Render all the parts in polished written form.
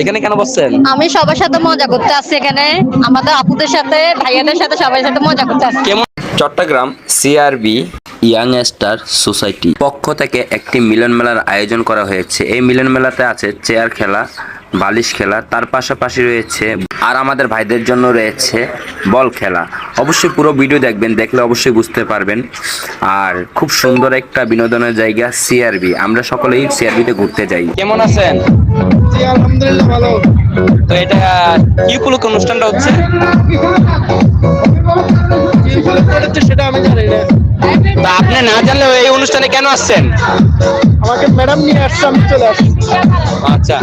এখানে কেন বসছেন? আমি সবার সাথে মজা করতে আসছি এখানে, আমাদের আপুদের সাথে ভাইয়াদের সাথে সবার সাথে মজা করতে আসছি। কেমন? Chittagong CRB young star society পক্ষ থেকে একটি মিলন মেলার আয়োজন করা হয়েছে। এই মিলন মেলাতে আছে চেয়ার খেলা, বালিশ খেলা, তার পাশাপাশি রয়েছে আর আমাদের ভাইদের জন্য রয়েছে বল খেলা। অবশ্যই পুরো ভিডিও দেখবেন, দেখলে অবশ্যই বুঝতে পারবেন। আর খুব সুন্দর একটা বিনোদনের জায়গা সিআরবি। আমরা সকলেই সিআরবিতে ঘুরতে যাই। কেমন আছেন? জি আলহামদুলিল্লাহ ভালো। তো এটা কি উপলক্ষে অনুষ্ঠানটা হচ্ছে? কি উপলক্ষে হচ্ছে সেটা আমি জানি না। তা আপনি না জানলেও এই অনুষ্ঠানে কেন আসছেন? আমাকে ম্যাডাম নিয়ে আসছে, আমি চলে আসছি। আচ্ছা,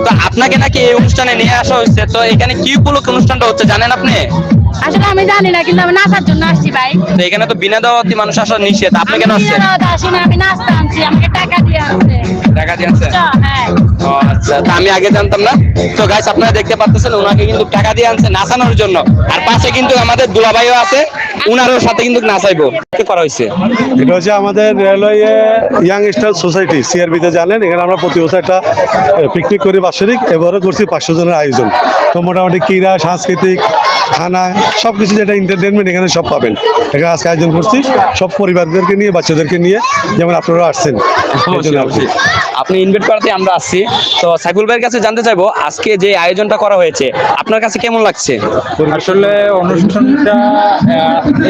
তো আপনাকে নাকি এই অনুষ্ঠানে নিয়ে আসা হয়েছে, তো এখানে কি উপলক্ষে অনুষ্ঠানটা হচ্ছে জানেন আপনি? আসলে আমি জানি না, কিন্তু আমি নাচার জন্য আসছি ভাই। তো এখানে তো বিনা দাওয়াতি মানুষ আসা নিষেধ, আপনি কেন আসছেন? আসি না, আমি নাচতে আনছি, আমাকে টাকা দিয়ে আনছে। টাকা দিয়ে আনছেন? হ্যাঁ। ও আচ্ছা, তা আমি আগে জানতাম না। তো গাইস আপনারা দেখতে পাচ্ছেন ওনাকে কিন্তু টাকা দিয়ে আনছে নাচানোর জন্য। আর পাশে কিন্তু আমাদের দুলাভাইও আছে, উনারও সাথে কিন্তু নাচাইবো। কি করা হয়েছে? এটা হচ্ছে আমাদের রেলওয়ে ইয়াং স্টার সোসাইটি সিআরবিতে, জানেন এখানে আমরা প্রতি বছর একটা পিকনিক করি বাৎসরিক। এবারও করছি 500 জনের আয়োজন। তো মোটামুটি ক্রীড়া, সাংস্কৃতিক, খানা সবকিছু যেটা এন্টারটেনমেন্ট এখানে সব পাবেন। এখানে আজকে আয়োজন করছি সব পরিবারদেরকে নিয়ে, বাচ্চাদেরকে নিয়ে, যেমন আপনারা আসছেন। আপনি ইনভাইট করাতে আমরা আসছি। তো সাইফুল ভাইয়ের কাছে জানতে চাইবো আজকে যে আয়োজনটা করা হয়েছে আপনার কাছে কেমন লাগছে? আসলে অনুষ্ঠানটা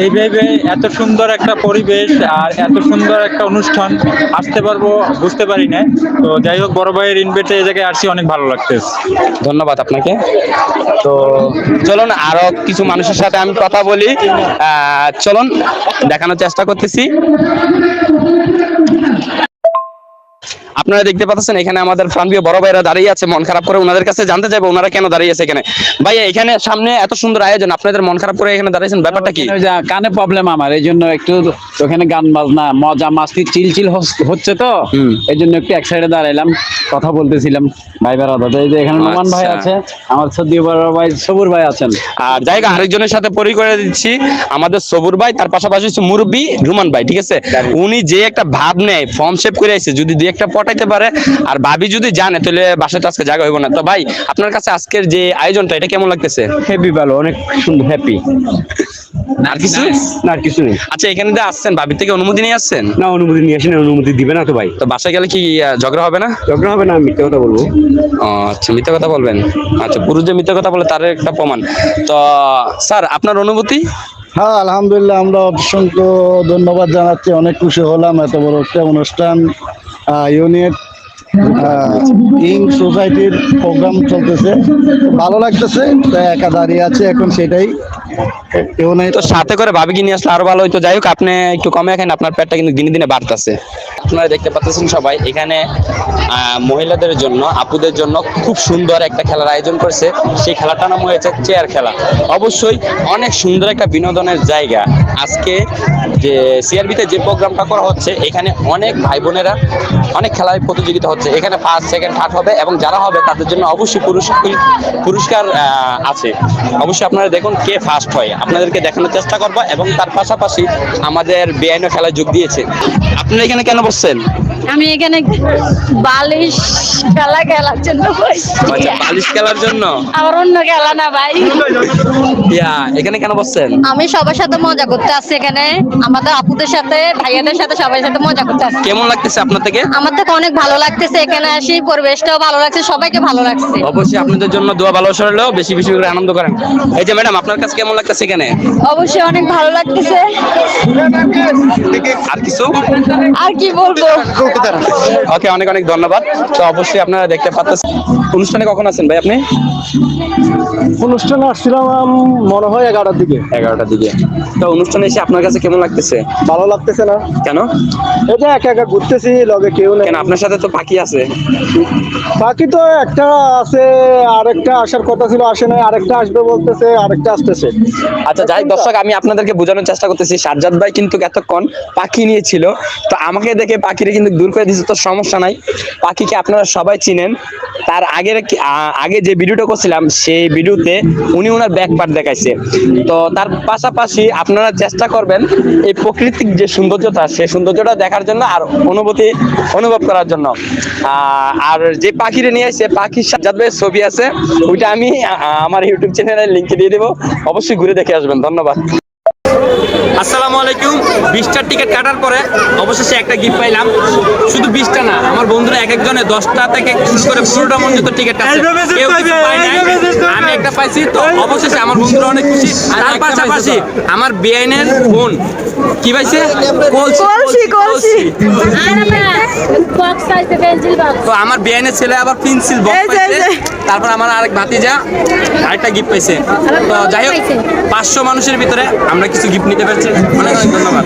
এইভাবে এত সুন্দর একটা পরিবেশ আর এত সুন্দর একটা অনুষ্ঠান আসতে পারবো বুঝতে পারি না। তো যাই হোক, বড় ভাইয়ের ইনভাইটে এই জায়গায় আসছি, অনেক ভালো লাগতেছে। ধন্যবাদ আপনাকে। তো চলুন আরো কিছু মানুষের সাথে আমি কথা বলি। চলুন দেখানোর চেষ্টা করতেছি। আপনারা দেখতে পাচ্ছেন এখানে আমাদের প্রাণপ্রিয় বড় ভাইরা দাঁড়িয়ে আছে মন খারাপ করে। ওনাদের কাছে জানতে চাইবো ওনারা কেন দাঁড়িয়ে আছে এখানে। ভাইয়া এখানে সামনে এত সুন্দর আয়োজন, আপনাদের মন খারাপ করে এখানে দাঁড়িয়েছেন, ব্যাপারটা কি? কানে প্রবলেম আমার, এই জন্য একটু ওখানে গান বাজনা মজা মাস্তি চিল হচ্ছে, তো এই জন্য একটু এক সাইডে দাঁড়াইলাম, কথা বলতেছিলাম ভাই বেড়াদা। এই যে এখানে নোমান ভাই আছে, আমার সদ্দীয় বড় ভাই সবুর ভাই আছেন। আর জায়গা আরেকজনের সাথে পরিচয় করে দিচ্ছি, আমাদের সবুর ভাই, তার পাশাপাশি হচ্ছে মুরব্বী রুমান ভাই। ঠিক আছে, উনি যে একটা ভাব নেয়, ফর্ম শেপ করে আসছে, যদি দুই একটা পটাইতে পারে আর ভাবি যদি জানে তাহলে বাসাটা আজকে জায়গা হইব না। তো ভাই আপনার কাছে আজকের যে আয়োজনটা এটা কেমন লাগতেছে? হ্যাপি, ভালো, অনেক সুন্দর, হ্যাপি। আর কিছু না, আর কিছু নেই। আচ্ছা, এখানে যে আসছেন ভাবির থেকে অনুমতি নিয়ে আসছেন? না, অনুমতি নিয়ে আসেন, অনুমতি দিবে না তো ভাই। তো বাসায় গেলে কি ঝগড়া হবে না? ঝগড়া হবে না, মিথ্যে কথা বলবো। আচ্ছা, মিথ্যা কথা বলবেন? আচ্ছা, পুরুষ যে মিথ্যা কথা বলে তার একটা প্রমাণ। তো স্যার আপনার অনুভূতি? হ্যাঁ আলহামদুলিল্লাহ, আমরা অসংখ্য ধন্যবাদ জানাচ্ছি। অনেক খুশি হলাম, এত বড় একটা অনুষ্ঠান ইউনিট ইং সোসাইটির প্রোগ্রাম চলতেছে, ভালো লাগতেছে। একা দাঁড়িয়ে আছে এখন, সেটাই কেউ নেই তো সাথে করে ভাবি কি নিয়ে আসলে আরো ভালো হইতো। যাই হোক, আপনি একটু কমে খান, আপনার পেটটা কিন্তু দিনে দিনে বাড়তেছে। আপনারা দেখতে পাচ্ছেন সবাই এখানে মহিলাদের জন্য, আপুদের জন্য খুব সুন্দর একটা খেলার আয়োজন করেছে। সেই খেলাটার নাম হয়েছে চেয়ার খেলা। অবশ্যই অনেক সুন্দর একটা বিনোদনের জায়গা। আজকে যে সিআরবিতে যে প্রোগ্রামটা করা হচ্ছে, এখানে অনেক ভাই বোনেরা অনেক খেলায় প্রতিযোগিতা হচ্ছে। এখানে ফার্স্ট, সেকেন্ড, থার্ড হবে এবং যারা হবে তাদের জন্য অবশ্যই পুরস্কার আছে। অবশ্যই আপনারা দেখুন কে ফার্স্ট হয়, আপনাদেরকে দেখানোর চেষ্টা করবো। এবং তার পাশাপাশি আমাদের বেআইনি খেলায় যোগ দিয়েছে। আপনারা এখানে কেন বসছেন? আমি এখানে বালিশ খেলার জন্য আচ্ছা, বালিশ খেলার জন্য? আমার অন্য খেলা না ভাই। এখানে কেন বসছেন? আমি সবার সাথে মজা করতে আসছি এখানে, আমাদের আপুদের সাথে ভাইয়াদের সাথে সবার সাথে মজা করতে আসছি। কেমন লাগতেছে আপনার থেকে? আমার থেকে অনেক ভালো লাগতেছে, এখানে আসি পরিবেশটাও ভালো লাগছে, সবাইকে ভালো লাগছে। অবশ্যই আপনাদের জন্য দোয়া ভালোবাসা রইলো, বেশি বেশি করে আনন্দ করেন। এই যে ম্যাডাম, আপনার কাছে কেমন লাগতেছে এখানে? অবশ্যই অনেক ভালো লাগতেছে। আর কিছু আর কি বলবো? ওকে, অনেক অনেক ধন্যবাদ। তো অবশ্যই আপনারা দেখতে পাচ্ছেন অনুষ্ঠানে কখন আছেন ভাই আপনি? অনুষ্ঠানে আসছিলাম মনে হয় 11টার দিকে। 11টার দিকে। তো অনুষ্ঠানে এসে আপনার কাছে কেমন লাগতেছে? ভালো লাগতেছে না। কেন? এই যে একা একা ঘুরতেছি, লগে কেউ নেই। কেন, আপনার সাথে তো পাখি আছে। বাকি তো একটা আছে, আরেকটা আসার কথা ছিল, আসে নাই। আরেকটা আসবে বলতেছে, আরেকটা আসতেছে। আচ্ছা, যাই দর্শক, আমি আপনাদেরকে বোঝানোর চেষ্টা করতেছি। সাজ্জাদ ভাই কিন্তু এতক্ষণ পাখি নিয়েছিল, তো আমাকে দেখে পাখিরে কিন্তু দূর করে দিয়েছে, তো সমস্যা নাই। পাখিকে আপনারা সবাই চিনেন। তার আগে যে ভিডিওটা করছিলাম সেই ভিডিওতে উনি ওনার ব্যাক পার্ট দেখাইছে। তো তার পাশাপাশি আপনারা চেষ্টা করবেন এই প্রাকৃতিক যে সৌন্দর্যটা, সেই সৌন্দর্যটা দেখার জন্য আর অনুভব করার জন্য। আর যে পাখিরে নিয়ে আসছে, পাখির সাজ্জাদ ভাইয়ের ছবি আছে, ওইটা আমি আমার ইউটিউব চ্যানেলের লিঙ্কে দিয়ে দেবো, অবশ্যই ঘুরে দেখে আসবেন। ধন্যবাদ। আসসালামু আলাইকুম। 20টা টিকিট কাটার পরে অবশেষে একটা গিফট পাইলাম। শুধু 20টা না, আমার বন্ধুরা এক একজনে 10টা থেকে শুরু করে পুরোটা পর্যন্ত টিকিট কাটছে, কেউ কিছু পায় নাই, আমি একটা পাইছি। তো অবশেষে আমার বন্ধুরা অনেক খুশি। তার পাশাপাশি আমার বেআইনের বোন কি পাইছে? কলসি। তো আমার বেআইনের ছেলে আবার পেন্সিল বক্স পাইছে। তারপর আমার আরেক ভাতিজা আরেকটা গিফট পাইছে। তো যাই হোক, 500 মানুষের ভিতরে আমরা কিছু গিফট নিতে পারছি। অনেক অনেক ধন্যবাদ।